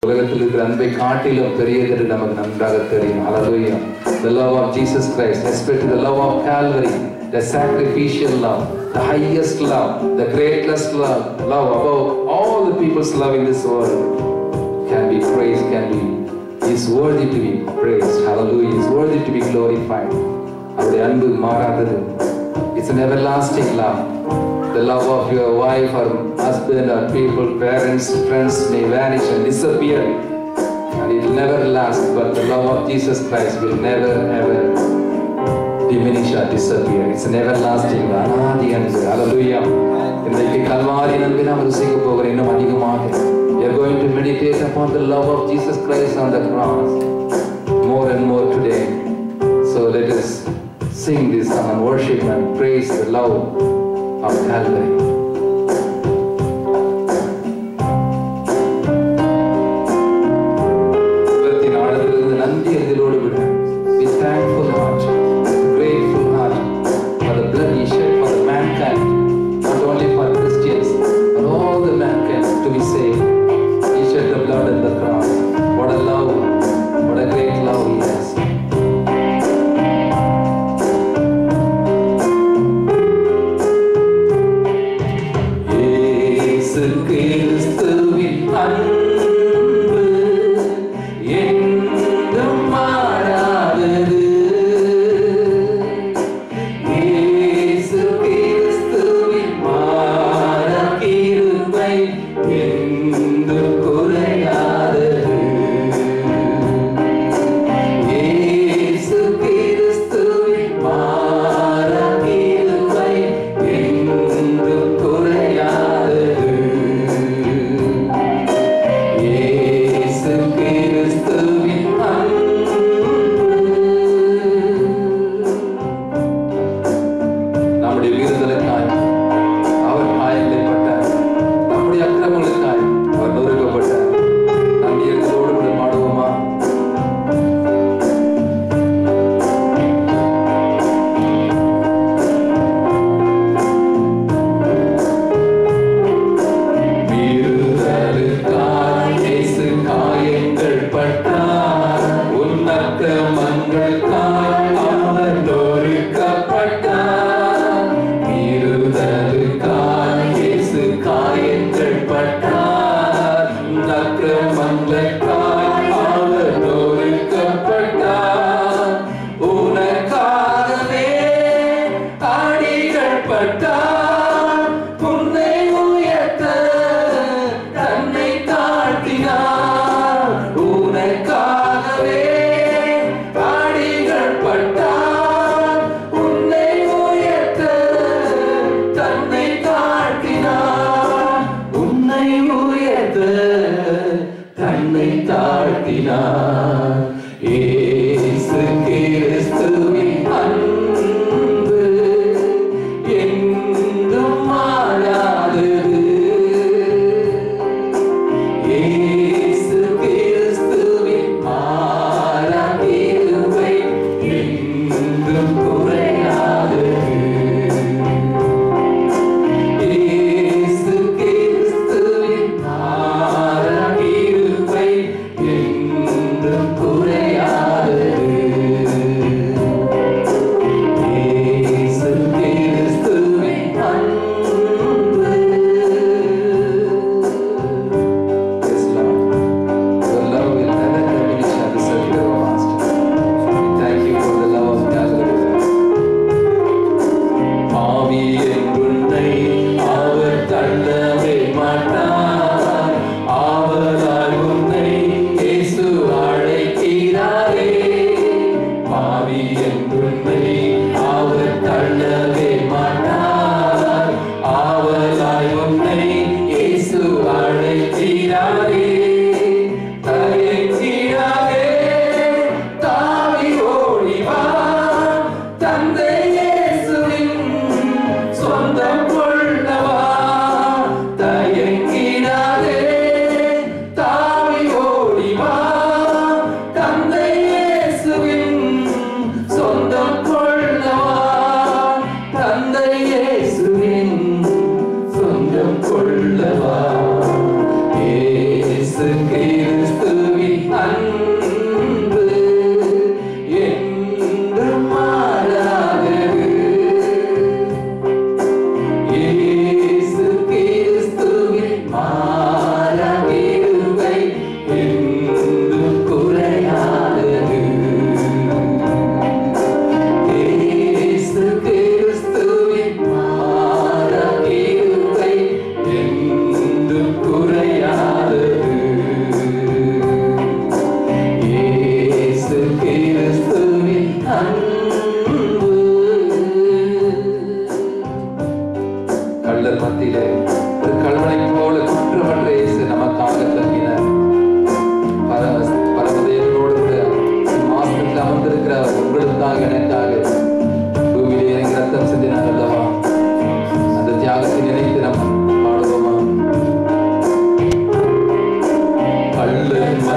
உலகத்தில் இருக்கிற அன்பை காட்டிலும் பெரியது என்று நமக்கு நன்றாக தெரியும். Hallelujah. The love of Jesus Christ, especially the love of Calvary, the sacrificial love, the highest love, the greatest love above all the people's love in this world, can be praised, is worthy to be praised. Hallelujah. Is worthy to be glorified. அவருடைய அன்பு மாறாதது. It's an everlasting love. The love of your wife or husband or people, parents, friends may vanish and disappear, and it will never last. But the love of Jesus Christ will never ever diminish or disappear. It's an everlasting love. Hallelujah. இன்றைக்கு கல்வாரி அன்பை நாம் ருசிக்க போகிறோம் இன்னும் அதிகமாக. We are going to meditate upon the love of Jesus Christ on the cross more and more today. So let us sing this song and worship and praise the love of Calvary. With nandi adilodu vidu, with thankful heart, with grateful heart for the blood He shed for the mankind, not only for Christians, but all the mankind to be saved. He shed the blood on the cross. What a love! What a great love He has.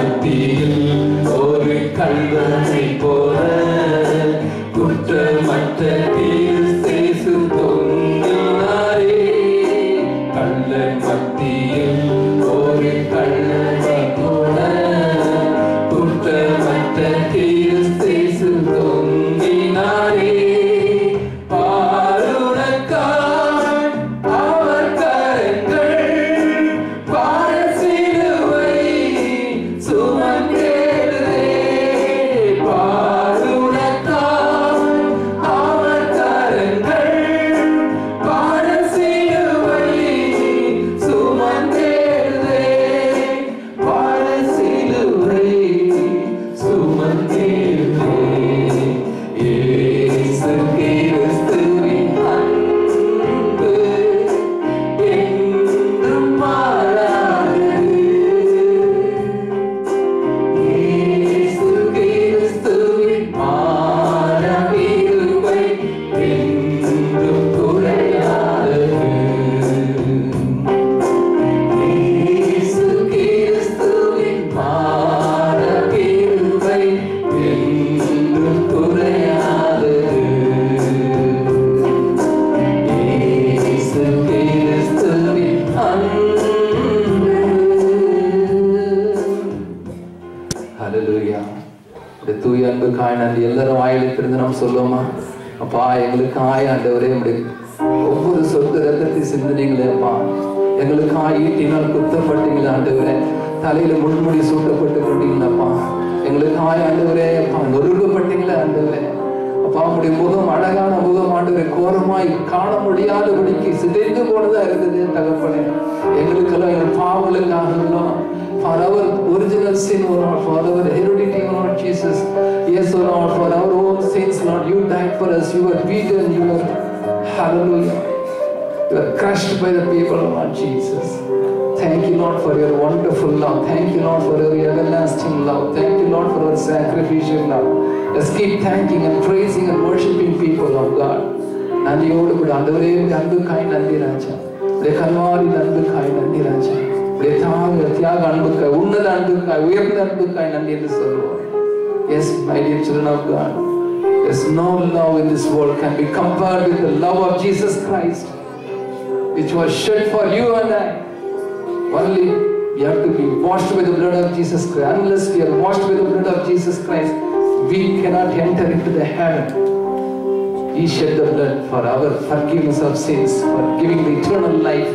மத்தியில் ஒரு கல்வனை போல குற்றமற்ற கிறிஸ்து தொங்கினாரே. கள்ளன் மத்தியில் ஒரு கல்வனை போல குற்றமற்ற கிறிஸ்து தொங்கினாரே. தூய அன்புக்காய் நன்றி. எல்லாரும் வாயிலிருந்து நம்ம சொல்லுவோமா? அப்பா எங்களுக்காய் ஆண்டவரே ஒவ்வொரு சொத்து ரத்தத்தை சிந்தினீங்களே அப்பா. எங்களுக்காய் ஈட்டினால் குத்தப்பட்டீங்களே ஆண்டவரே. தலையில முள்முடி சூட்டப்பட்டு கொண்டீங்களப்பா. எங்களுக்காய் ஆண்டவரே அப்பா நொறுக்கப்பட்டீங்களே ஆண்டவரே. அப்பா உடைய முகம் அழகான முகம் ஆண்டவரே கோரமாய் காண முடியாதபடிக்கு சிதைந்து போனதா இருந்தது தகப்பனே. எங்களுக்கெல்லாம் எங்கள் பாவங்களுக்காக for our original sin, O Lord, for our heredity, O Lord Jesus. Yes, O Lord, for our own sins, Lord, you died for us. You were beaten, you were, hallelujah, you were crushed by the people, O Lord Jesus. Thank you, Lord, for your wonderful love. Thank you, Lord, for your everlasting love. Thank you, Lord, for our sacrificial love. Let's keep thanking and praising and worshiping people of God. நன்றியோடு கூட ஆண்டவரே அன்புக்காய் நன்றி ராஜா. கல்வாரி அன்புக்காய் நன்றி ராஜா. தியாக அன்புக்காய் உன்னத அன்புக்காய் உயர்ந்த அன்புக்காய் நன்றி என்று சொல்லுவோம். Yes, my dear children of God, there's no love in this world can be compared with the love of Jesus Christ, which was shed for you and I. Only we have to be washed by the blood of Jesus Christ. Unless we are washed by the blood of Jesus Christ, we cannot enter into the heaven. He shed the blood for our forgiveness of sins, for giving the eternal life.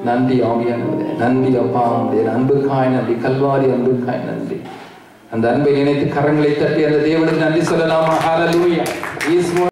நன்றி ஆவியானவரே, நன்றி அப்பா. உடைய அன்புக்காய் நன்றி, கல்வாரி அன்புக்காய் நன்றி. அந்த அன்பை நினைத்து கரங்களை தட்டி அந்த தேவனுக்கு நன்றி சொல்லலாமா? ஹல்லேலூயா.